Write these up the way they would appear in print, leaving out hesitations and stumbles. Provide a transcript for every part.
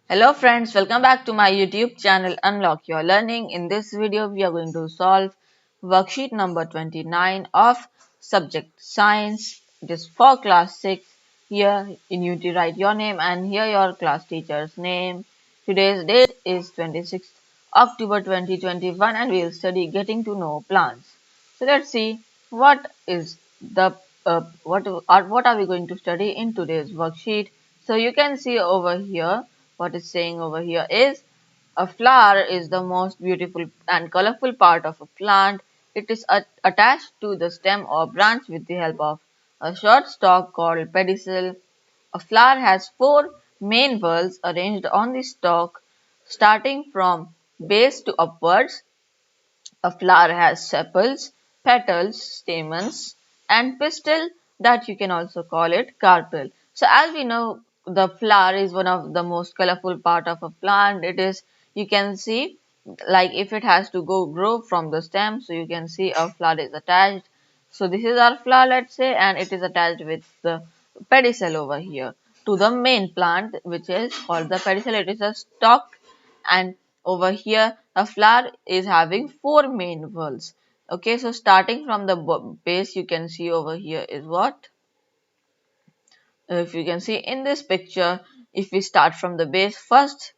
Hello friends, welcome back to my YouTube channel Unlock Your Learning. In this video, we are going to solve worksheet number 29 of subject science. It is for class 6. Here you need to write your name and here your class teacher's name. Today's date is 26th October 2021 and we will study getting to know plants. So let's see what is the what are we going to study in today's worksheet. So you can see over here what is saying over here is a flower is the most beautiful and colorful part of a plant. It is attached to the stem or branch with the help of a short stalk called pedicel. A flower has four main whorls arranged on the stalk starting from base to upwards. A flower has sepals, petals, stamens, and pistil that you can also call it carpel. So as we know, the flower is one of the most colorful part of a plant. It is, you can see, like if it has to grow from the stem, so you can see a flower is attached. So this is our flower, let's say, and it is attached with the pedicel over here to the main plant, which is called the pedicel. It is a stalk, and over here a flower is having four main whorls. Okay, so starting from the base, you can see over here is what, if you can see in this picture, if we start from the base, first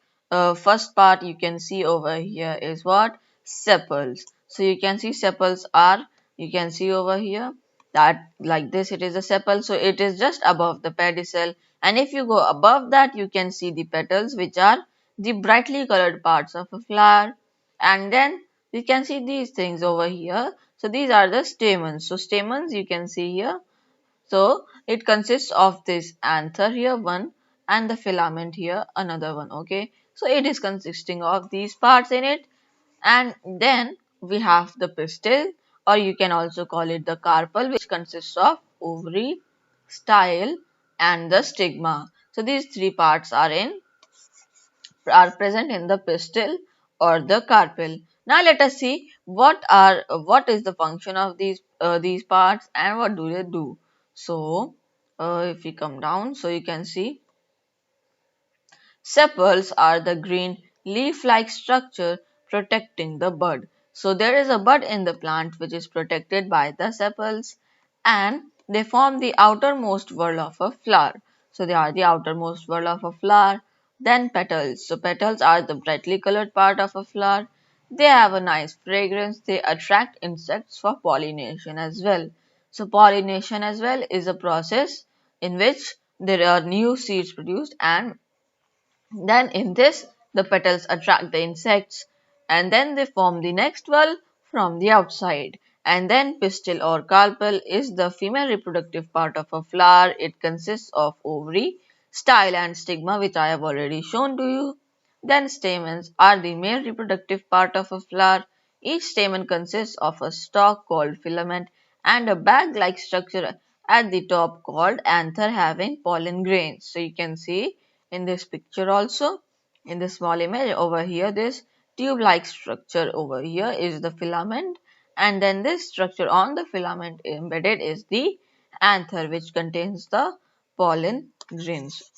part you can see over here is what, sepals. So you can see sepals are, you can see over here that like this, it is a sepal, so it is just above the pedicel, and if you go above that, you can see the petals, which are the brightly colored parts of a flower. And then we can see these things over here, so these are the stamens. So stamens you can see here, so it consists of this anther here one and the filament here another one. Okay, so it is consisting of these parts in it, and then we have the pistil, or you can also call it the carpel, which consists of ovary, style, and the stigma. So these three parts are present in the pistil or the carpel. Now let us see what is the function of these parts and what do they do. So if we come down, so you can see sepals are the green leaf-like structure protecting the bud. So there is a bud in the plant which is protected by the sepals, and they form the outermost whorl of a flower. So they are the outermost whorl of a flower. Then petals. So petals are the brightly colored part of a flower. They have a nice fragrance. They attract insects for pollination as well. So pollination as well is a process in which there are new seeds produced, and then in this, the petals attract the insects, and then they form the next whorl from the outside. And then pistil or carpel is the female reproductive part of a flower. It consists of ovary, style, and stigma, which I have already shown to you. Then stamens are the male reproductive part of a flower. Each stamen consists of a stalk called filament and a bag-like structure at the top called anther having pollen grains. So you can see in this picture also, in the small image over here, this tube-like structure over here is the filament, and then this structure on the filament embedded is the anther, which contains the pollen grains.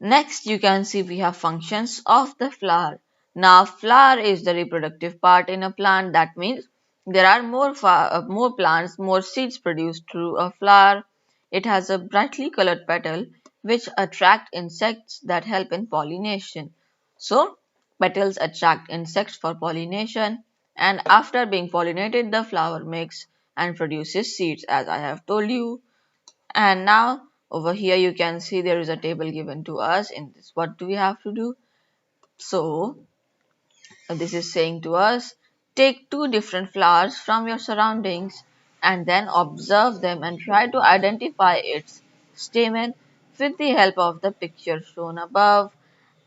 Next, you can see we have functions of the flower. Now, flower is the reproductive part in a plant. That means there are more plants, more seeds produced through a flower. It has a brightly colored petal which attract insects that help in pollination. So, petals attract insects for pollination, and after being pollinated, the flower makes and produces seeds, as I have told you. And now over here you can see there is a table given to us. In this, what do we have to do? So this is saying to us, take two different flowers from your surroundings and then observe them and try to identify its stamen with the help of the picture shown above,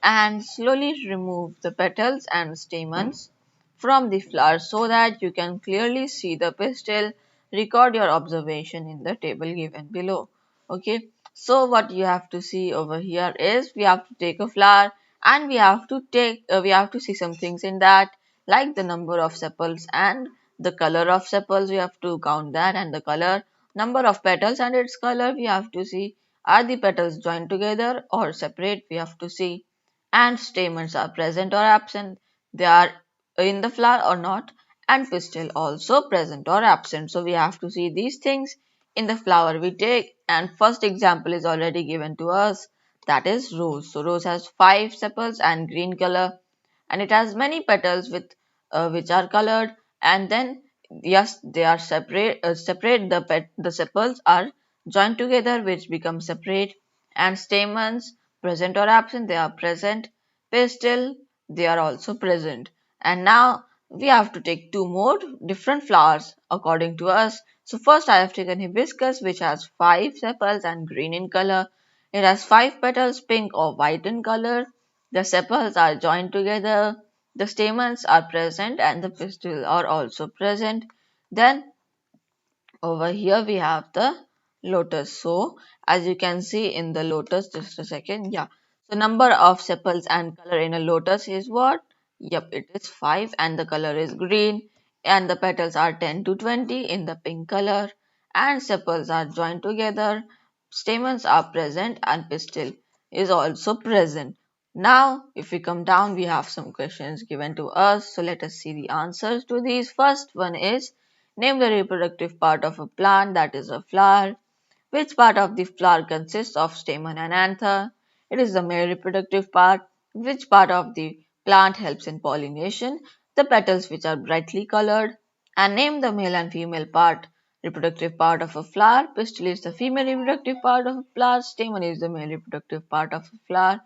and slowly remove the petals and stamens from the flower so that you can clearly see the pistil. Record your observation in the table given below. Okay, so what you have to see over here is we have to take a flower and we have to see some things in that, like the number of sepals and the color of sepals. We have to count that, and the color, number of petals and its color. We have to see, are the petals joined together or separate? We have to see. and stamens are present or absent. They are in the flower or not, and pistil also present or absent. So we have to see these things in the flower we take, and first example is already given to us, that is rose. So rose has 5 sepals and green color, and it has many petals with which are colored, and then yes, they are separate, the sepals are joined together which become separate, and stamens present or absent, they are present, pistil, they are also present. And now we have to take two more different flowers according to us. So first I have taken hibiscus, which has 5 sepals and green in color. It has 5 petals, pink or white in color. The sepals are joined together, the stamens are present, and the pistils are also present. Then over here we have the lotus. So as you can see in the lotus, just a second, yeah. So number of sepals and color in a lotus is what? Yep, it is 5 and the color is green, and the petals are 10 to 20 in the pink color, and sepals are joined together, stamens are present, and pistil is also present. Now if we come down, we have some questions given to us. So let us see the answers to these. First one is, name the reproductive part of a plant, that is a flower. Which part of the flower consists of stamen and anther? It is the male reproductive part. Which part of the plant helps in pollination? The petals, which are brightly colored. And name the male and female reproductive part of a flower. Pistil is the female reproductive part of a flower. Stamen is the male reproductive part of a flower.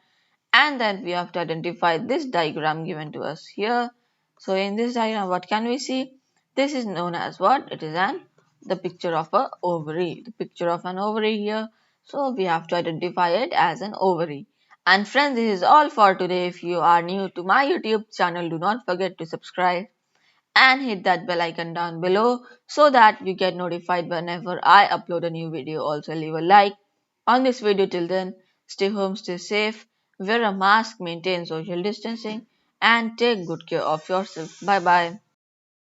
And then we have to identify this diagram given to us here. So in this diagram, what can we see? This is known as what? It is the picture of a ovary. The picture of an ovary here. So we have to identify it as an ovary. And friends, this is all for today. If you are new to my YouTube channel, do not forget to subscribe and hit that bell icon down below so that you get notified whenever I upload a new video. Also leave a like on this video. Till then, stay home, stay safe, wear a mask, maintain social distancing, and take good care of yourself. Bye bye.